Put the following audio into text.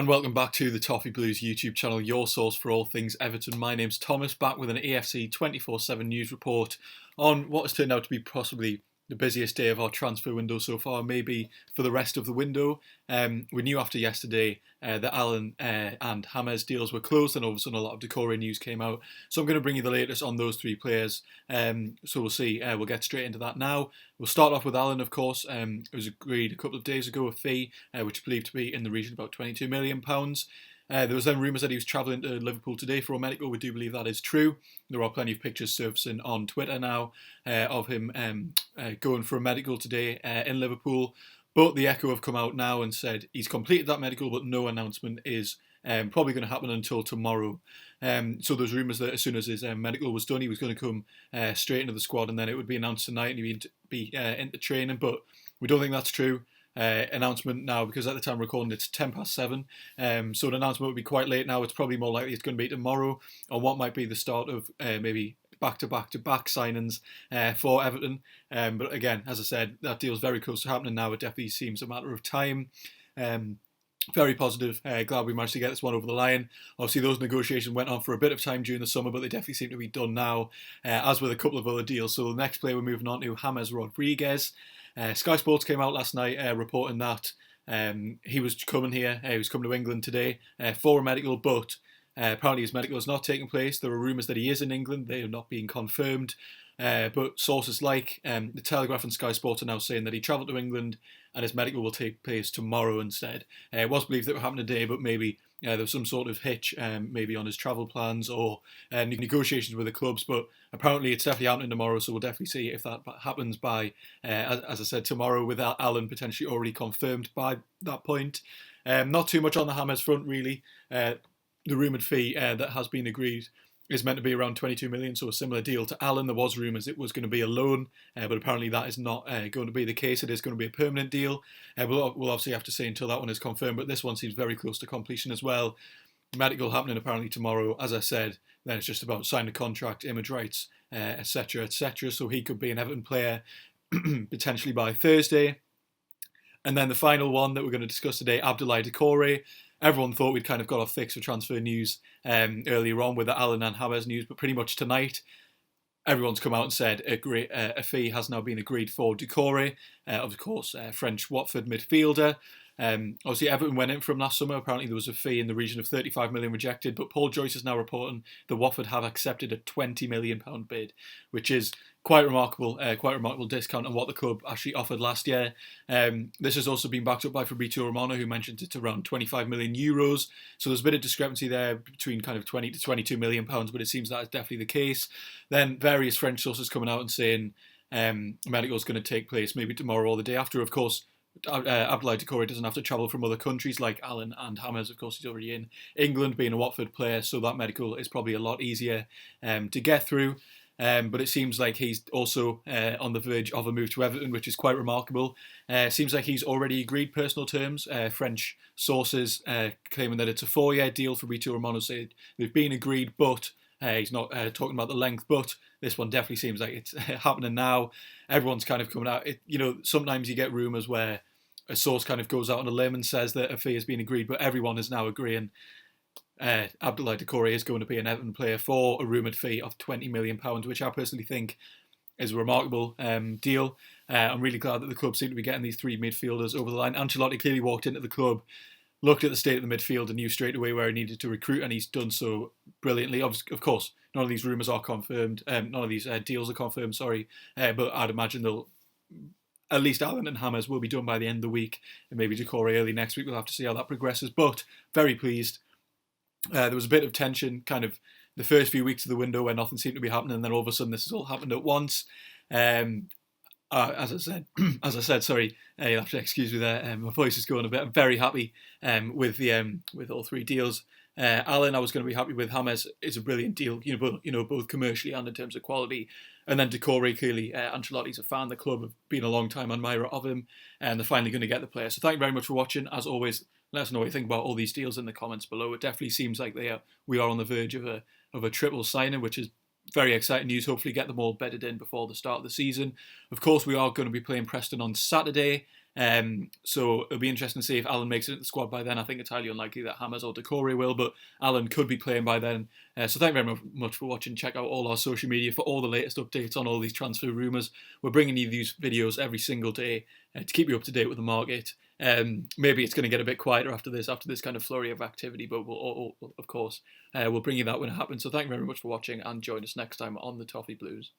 And welcome back to the Toffee Blues YouTube channel, your source for all things Everton. My name's Thomas, back with an EFC 24/7 news report on what has turned out to be possibly the busiest day of our transfer window so far, maybe for the rest of the window. We knew after yesterday that Allan and James deals were closed, and all of a sudden a lot of Doucouré news came out. So I'm going to bring you the latest on those three players. So we'll see. We'll get straight into that now. We'll start off with Allan, of course. It was agreed a couple of days ago, a fee which is believed to be in the region of about £22 million. There was then rumours that he was travelling to Liverpool today for a medical. We do believe that is true. There are plenty of pictures surfacing on Twitter now of him going for a medical today in Liverpool. But the Echo have come out now and said he's completed that medical, but no announcement is probably going to happen until tomorrow. So there's rumours that as soon as his medical was done, he was going to come straight into the squad, and then it would be announced tonight and he'd be into training. But we don't think that's true. Announcement now, because at the time we're recording it's 7:10, so an announcement would be quite late now. It's probably more likely it's going to be tomorrow, or what might be the start of maybe back-to-back signings for Everton. But again, as I said, that deal's very close to happening now. It definitely seems a matter of time. Very positive. Glad we managed to get this one over the line. Obviously, those negotiations went on for a bit of time during the summer, but they definitely seem to be done now, as with a couple of other deals. So the next player we're moving on to, James Rodriguez. Sky Sports came out last night reporting that he was coming here. He was coming to England today for a medical, but apparently his medical has not taken place. There are rumours that he is in England. They are not being confirmed. But sources like The Telegraph and Sky Sports are now saying that he travelled to England and his medical will take place tomorrow instead. It was believed that it would happen today, but maybe there was some sort of hitch, maybe on his travel plans or negotiations with the clubs. But apparently it's definitely happening tomorrow, so we'll definitely see if that happens by, as I said, tomorrow, with Allan potentially already confirmed by that point. Not too much on the James front, really. The rumoured fee that has been agreed is meant to be around 22 million, so a similar deal to Allan. There was rumours it was going to be a loan, but apparently that is not going to be the case. It is going to be a permanent deal. We'll obviously have to see until that one is confirmed, but this one seems very close to completion as well. Medical happening apparently tomorrow, as I said. Then it's just about signing a contract, image rights, etc., etc. So he could be an Everton player potentially by Thursday. And then the final one that we're going to discuss today, Abdoulaye Doucouré. Everyone thought we'd kind of got our fix for transfer news earlier on with the Allan and James news, but pretty much tonight, everyone's come out and said a fee has now been agreed for Doucouré, of course, French Watford midfielder. Obviously, Everton went in from last summer. Apparently, there was a fee in the region of 35 million rejected, but Paul Joyce is now reporting that Watford have accepted a £20 million bid, which is quite remarkable discount on what the club actually offered last year. This has also been backed up by Fabrizio Romano, who mentioned it's around 25 million euros. So there's a bit of discrepancy there between kind of 20 to 22 million pounds, but it seems that is definitely the case. Then various French sources coming out and saying medical is going to take place maybe tomorrow or the day after. Of course, Abdoulaye Doucouré doesn't have to travel from other countries like Allan and James. Of course, he's already in England, being a Watford player, so that medical is probably a lot easier to get through. But it seems like he's also on the verge of a move to Everton, which is quite remarkable. Seems like he's already agreed personal terms. French sources claiming that it's a 4-year deal. Fabrizio Romano said they've been agreed, but he's not talking about the length. But this one definitely seems like it's happening now. Everyone's kind of coming out. Sometimes you get rumours where a source kind of goes out on a limb and says that a fee has been agreed, but everyone is now agreeing Abdoulaye Doucouré is going to be an Everton player for a rumoured fee of £20 million, which I personally think is a remarkable deal. I'm really glad that the club seem to be getting these three midfielders over the line. Ancelotti clearly walked into the club, looked at the state of the midfield and knew straight away where he needed to recruit, and he's done so brilliantly. Of course, none of these rumours are confirmed. None of these deals are confirmed, but I'd imagine at least Allan and James will be done by the end of the week, and maybe Doucouré early next week. We'll have to see how that progresses, but very pleased. There was a bit of tension kind of the first few weeks of the window where nothing seemed to be happening, and then all of a sudden this has all happened at once. As I said, you'll have to excuse me there. My voice is going a bit. I'm very happy with all three deals. Allan, I was going to be happy with. James is a brilliant deal, both commercially and in terms of quality. And then Doucouré, clearly, Ancelotti's a fan. The club have been a long time admirer of him, and they're finally going to get the player. So thank you very much for watching. As always, let us know what you think about all these deals in the comments below. It definitely seems like we are on the verge of a triple signing, which is very exciting news. Hopefully get them all bedded in before the start of the season. Of course, we are going to be playing Preston on Saturday. So it'll be interesting to see if Allan makes it into the squad by then. I think it's highly unlikely that Hammers or Doucouré will, but Allan could be playing by then. So thank you very much for watching. Check out all our social media for all the latest updates on all these transfer rumours. We're bringing you these videos every single day to keep you up to date with the market. Maybe it's going to get a bit quieter after this kind of flurry of activity, but of course, we'll bring you that when it happens. So thank you very much for watching, and join us next time on the Toffee Blues.